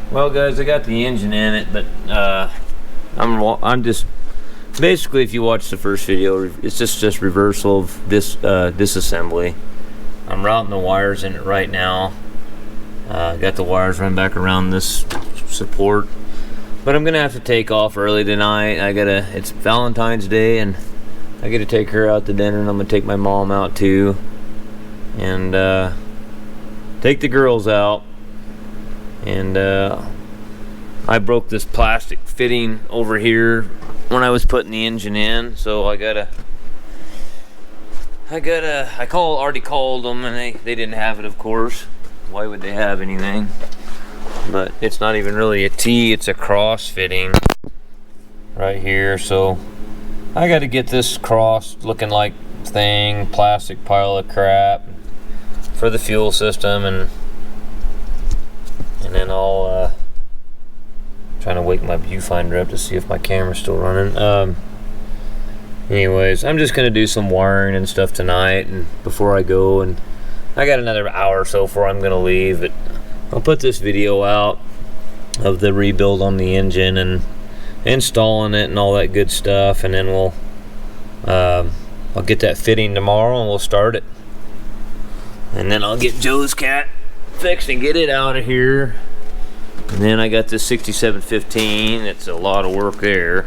Well, guys, I got the engine in it, but I'm just basically, if you watch the first video, it's just reversal of this disassembly. I'm routing the wires in it right now. Got the wires run back around this support, but I'm gonna have to take off early tonight. It's Valentine's Day, and I gotta take her out to dinner, and I'm gonna take my mom out too, and take the girls out. And I broke this plastic fitting over here when I was putting the engine in, so I already called them, and they didn't have it, of course. Why would they have anything? But it's not even really a T, it's a cross fitting right here. So I got to get this cross looking like thing, plastic pile of crap for the fuel system, and then I'll trying to wake my viewfinder up to see if my camera's still running. Anyways, I'm just gonna do some wiring and stuff tonight, and before I go, and I got another hour or so before I'm gonna leave. But I'll put this video out of the rebuild on the engine and installing it and all that good stuff, and then I'll get that fitting tomorrow and we'll start it. And then I'll get Joe's cat fixed and get it out of here. And then I got this 6715. It's a lot of work there.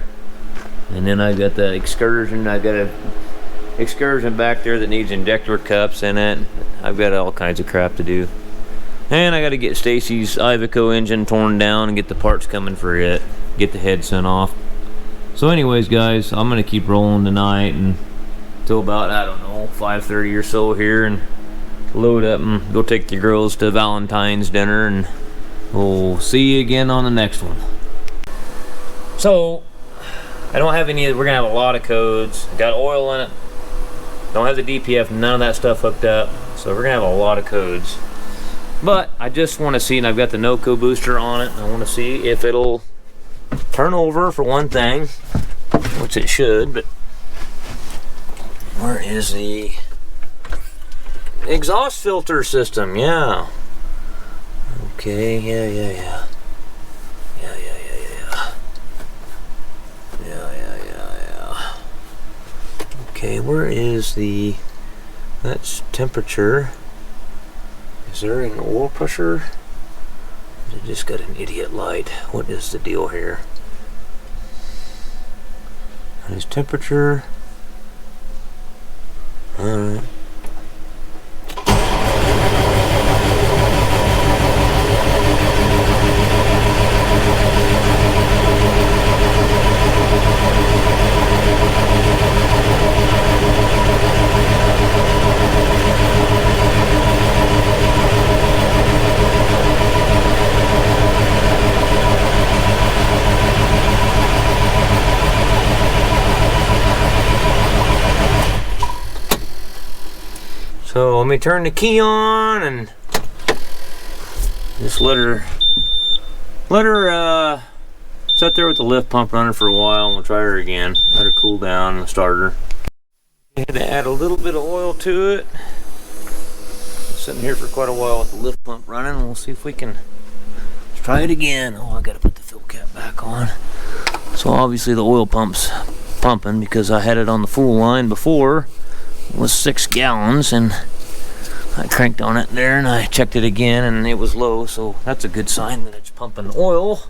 And then I got the Excursion. I got a Excursion back there that needs injector cups in it. I've got all kinds of crap to do. And I got to get Stacy's Iveco engine torn down and get the parts coming for it. Get the head sent off. So anyways, guys, I'm going to keep rolling tonight and till about, I don't know, 5:30 or so here, and load up and go take the girls to Valentine's dinner, and we'll see you again on the next one. So I don't have any, we're gonna have a lot of codes. Got oil in it, don't have the DPF, none of that stuff hooked up, so we're gonna have a lot of codes. But I just want to see, and I've got the NOCO booster on it, and I want to see if it'll turn over, for one thing, which it should. But where is the exhaust filter system? Yeah. Okay, yeah. Okay, where is the, that's temperature. Is there an oil pressure? It just got an idiot light. What is the deal here? There's temperature. Alright. So let me turn the key on and just let her sit there with the lift pump running for a while, and we'll try her again. Let her cool down and start her. I had to add a little bit of oil to it. Sitting here for quite a while with the lift pump running. We'll see if we can try it again. Oh, I gotta put the fill cap back on. So obviously the oil pump's pumping because I had it on the full line before. It was 6 gallons, and I cranked on it there and I checked it again and it was low, so that's a good sign that it's pumping oil.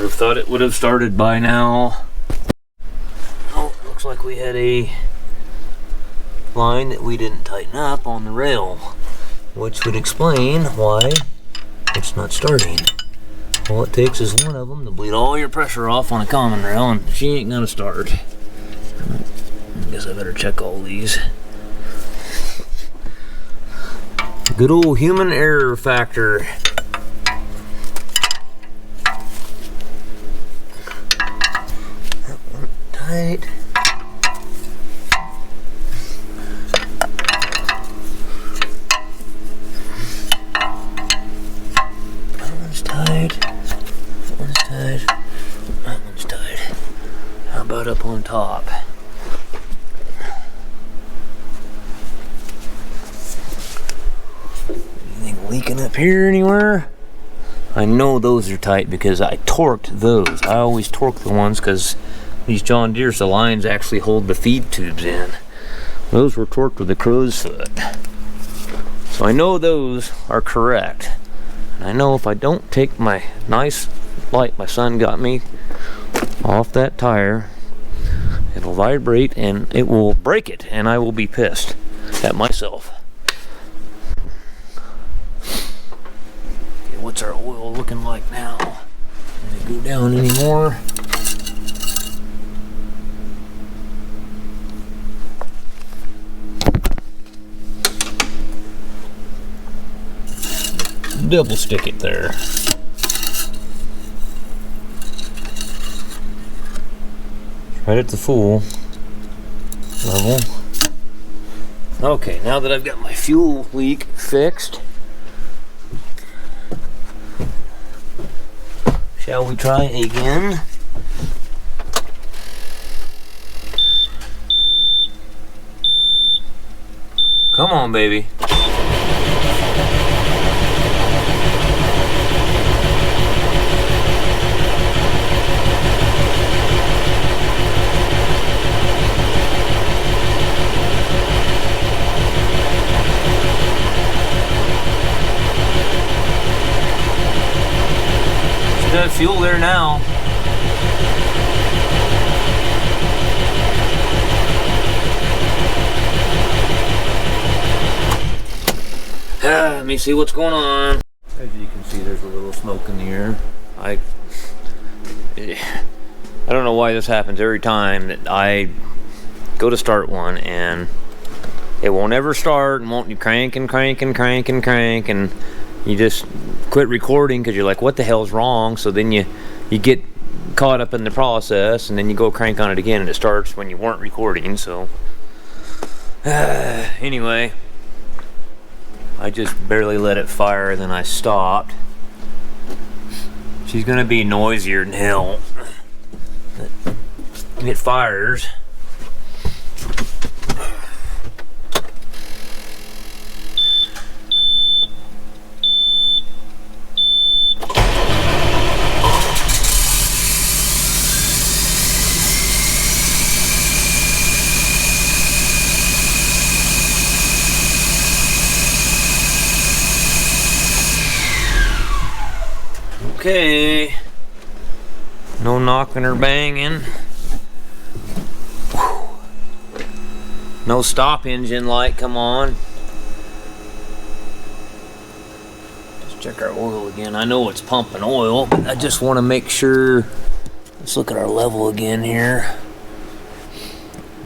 Thought it would have started by now. Oh, looks like we had a line that we didn't tighten up on the rail, which would explain why It's not starting. All it takes is one of them to bleed all your pressure off on a common rail, and she ain't gonna start. I guess I better check all these. Good old human error factor. That one tight. That one's tight. That one's tight. That one's tight. How about up on top? Leaking up here anywhere? I know those are tight because I torqued those. I always torque the ones because these John Deere's, the lines actually hold the feed tubes in. Those were torqued with a crow's foot. So I know those are correct. And I know if I don't take my nice light my son got me off that tire, it'll vibrate and it will break it, and I will be pissed at myself. What's our oil looking like now? Did it go down anymore? Double stick it there. Right at the full level. Okay, now that I've got my fuel leak fixed, shall we try again? Come on, baby. Got fuel there now. Let me see what's going on. As you can see, there's a little smoke in the air. I don't know why this happens every time that I go to start one and it won't ever start, and won't you crank and crank and crank and crank, and you just quit recording because you're like, what the hell's wrong? So then you get caught up in the process, and then you go crank on it again and it starts when you weren't recording. So anyway, I just barely let it fire, then I stopped. She's gonna be noisier than hell. It fires. Okay, no knocking or banging. Whew. No stop engine light come on. Let's check our oil again. I know it's pumping oil, but I just want to make sure. Let's look at our level again here.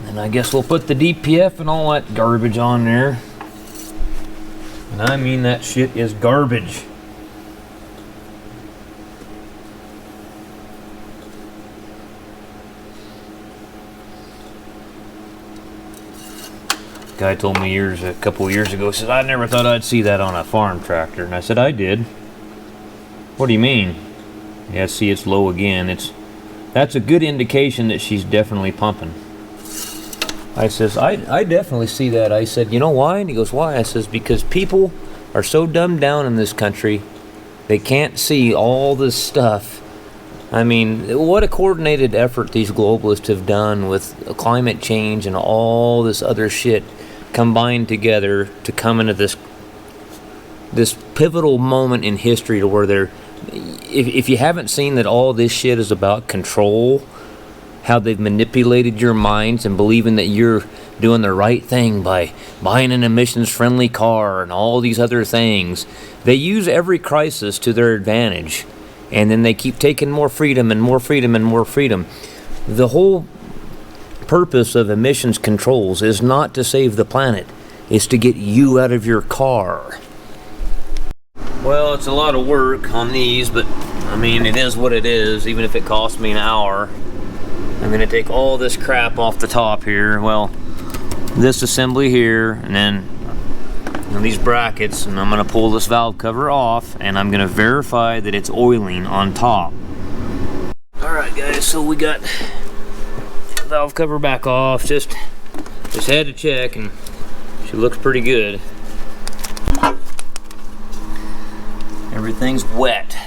And I guess we'll put the DPF and all that garbage on there. And I mean, that shit is garbage. Guy told me a couple of years ago, says, I never thought I'd see that on a farm tractor. And I said, I did. What do you mean? Yeah, see, it's low again. That's a good indication that she's definitely pumping. I says, I definitely see that. I said, you know why? And he goes, why? I says, because people are so dumbed down in this country, they can't see all this stuff. I mean, what a coordinated effort these globalists have done with climate change and all this other shit combined together to come into this pivotal moment in history to where they're, if you haven't seen that all this shit is about control, how they've manipulated your minds and believing that you're doing the right thing by buying an emissions-friendly car and all these other things. They use every crisis to their advantage, and then they keep taking more freedom and more freedom and more freedom. The whole purpose of emissions controls is not to save the planet. It's to get you out of your car. Well, it's a lot of work on these, but I mean, it is what it is, even if it costs me an hour. I'm going to take all this crap off the top here. Well, this assembly here, and then these brackets, and I'm going to pull this valve cover off, and I'm going to verify that it's oiling on top. Alright guys, so we got the valve cover back off. Just had to check, and she looks pretty good. Everything's wet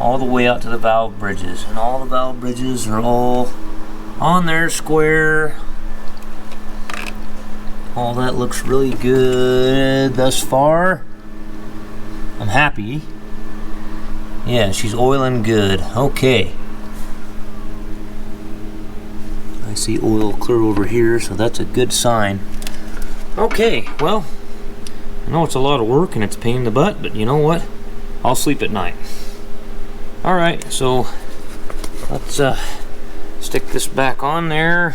all the way out to the valve bridges, and all the valve bridges are all on there square. All that looks really good thus far. I'm happy. Yeah, she's oiling good. Okay. I see oil clear over here, so that's a good sign. Okay, well, I know it's a lot of work and it's a pain in the butt, but you know what? I'll sleep at night. Alright, so let's stick this back on there.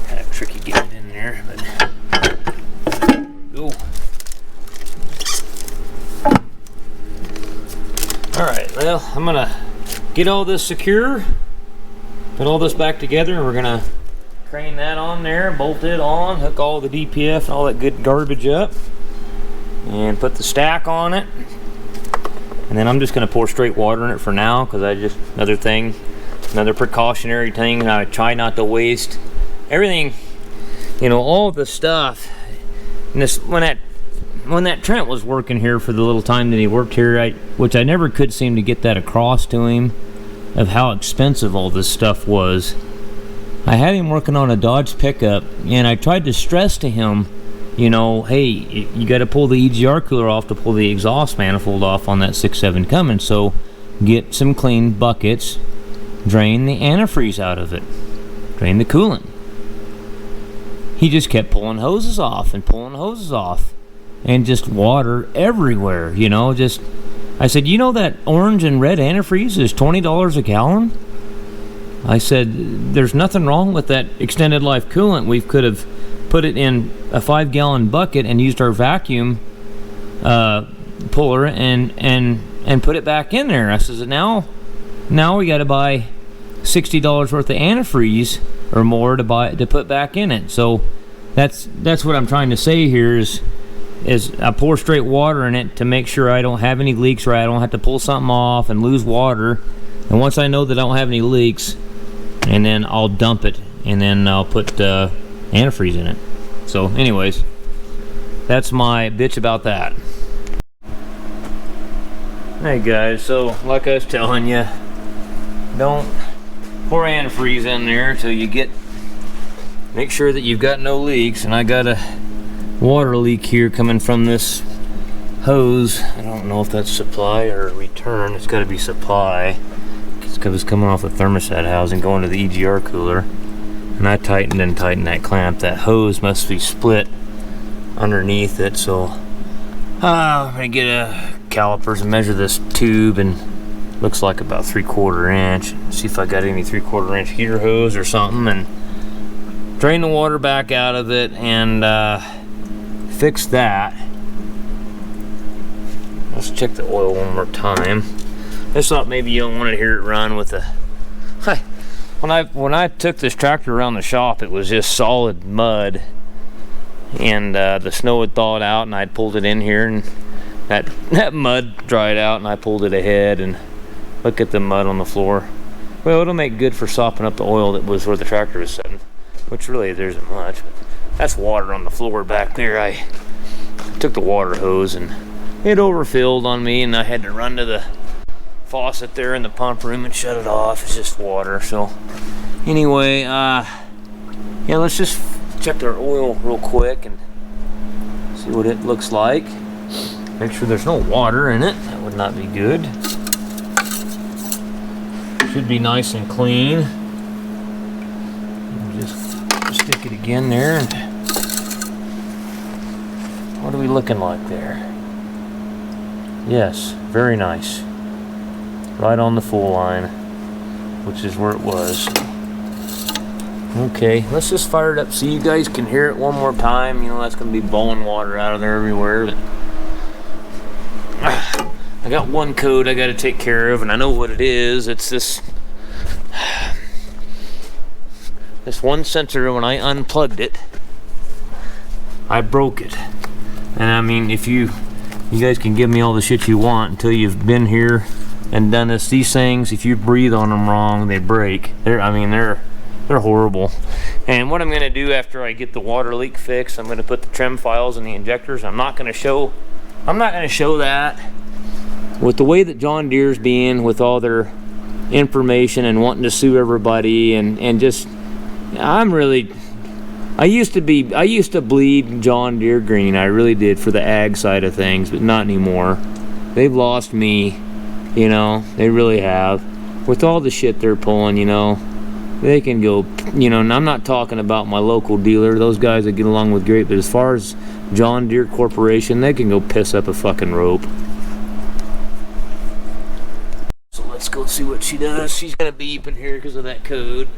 Kind of tricky getting it in there, but there we go. Alright, well, I'm gonna get all this secure, put all this back together, and we're gonna crane that on there, bolt it on, hook all the DPF and all that good garbage up, and put the stack on it. And then I'm just going to pour straight water in it for now, because another precautionary thing. I try not to waste everything, you know, all the stuff. And this, when that Trent was working here for the little time that he worked here, which I never could seem to get that across to him, of how expensive all this stuff was. I had him working on a Dodge pickup, and I tried to stress to him, you know, hey, you got to pull the EGR cooler off to pull the exhaust manifold off on that 6.7 Cummins. So get some clean buckets, drain the antifreeze out of it, drain the coolant. He just kept pulling hoses off and pulling hoses off, and just water everywhere, you know. Just, I said, you know that orange and red antifreeze is $20 a gallon? I said, there's nothing wrong with that extended life coolant. We could have put it in a 5-gallon bucket and used our vacuum puller and put it back in there. I says, now we got to buy $60 worth of antifreeze or more to put back in it. So that's what I'm trying to say here is I pour straight water in it to make sure I don't have any leaks, or I don't have to pull something off and lose water. And once I know that I don't have any leaks, and then I'll dump it, and then I'll put antifreeze in it. So anyways, that's my bitch about that. Hey guys, so like I was telling you, don't pour antifreeze in there till you make sure that you've got no leaks. And I got a water leak here coming from this hose. I don't know if that's supply or return. It's got to be supply. It's coming off the thermostat housing going to the EGR cooler, and I tightened that clamp. That hose must be split underneath it, so I'm gonna get a calipers and measure this tube, and looks like about 3/4 inch. See if I got any 3/4 inch heater hose or something, and drain the water back out of it and fix that. Let's check the oil one more time. I just thought maybe you don't want to hear it run with a... When I took this tractor around the shop, it was just solid mud, and the snow had thawed out, and I'd pulled it in here, and that mud dried out, and I pulled it ahead, and look at the mud on the floor. Well, it'll make good for sopping up the oil that was where the tractor was sitting, which really there isn't much. But that's water on the floor back there. I took the water hose, and it overfilled on me, and I had to run to the faucet there in the pump room and shut it off. It's just water. So anyway, yeah, let's just check our oil real quick and see what it looks like. Make sure there's no water in it. That would would not be good. Should be nice and clean. Just stick it again there. What are we looking like there? Yes, very nice. Right on the full line, which is where it was. Okay, let's just fire it up so you guys can hear it one more time. You know, that's going to be blowing water out of there everywhere. But I got one code I got to take care of, and I know what it is. It's this one sensor. When I unplugged it, I broke it. And I mean, if you guys can give me all the shit you want until you've been here and done this. These things, if you breathe on them wrong, they break. They're horrible. And what I'm going to do after I get the water leak fixed, I'm going to put the trim files in the injectors. I'm not going to show that. With the way that John Deere's being, with all their information and wanting to sue everybody, and just, I used to bleed John Deere green. I really did, for the ag side of things, but not anymore. They've lost me, you know, they really have. With all the shit they're pulling, you know, they can go, you know, and I'm not talking about my local dealer. Those guys that get along with great, but as far as John Deere Corporation, they can go piss up a fucking rope. So let's go see what she does. She's gonna beep in here because of that code.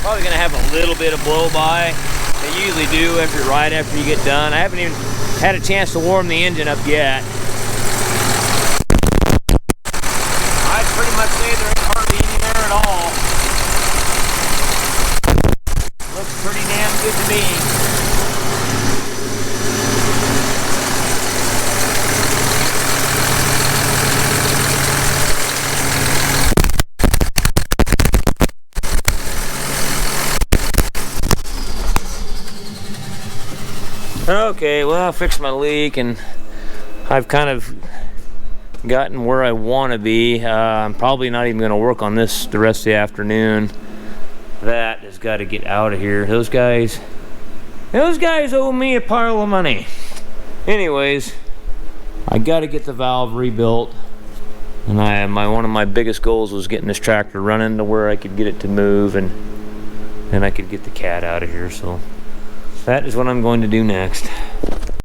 Probably gonna have a little bit of blow by. They usually do right after you get done. I haven't even had a chance to warm the engine up yet. I'd pretty much say there ain't hardly any there at all. Looks pretty damn good to me. Okay, well, I fixed my leak and I've kind of gotten where I want to be. I'm probably not even going to work on this the rest of the afternoon. That has got to get out of here. Those guys owe me a pile of money. Anyways, I got to get the valve rebuilt, and one of my biggest goals was getting this tractor running to where I could get it to move, and then I could get the cat out of here. So that is what I'm going to do next.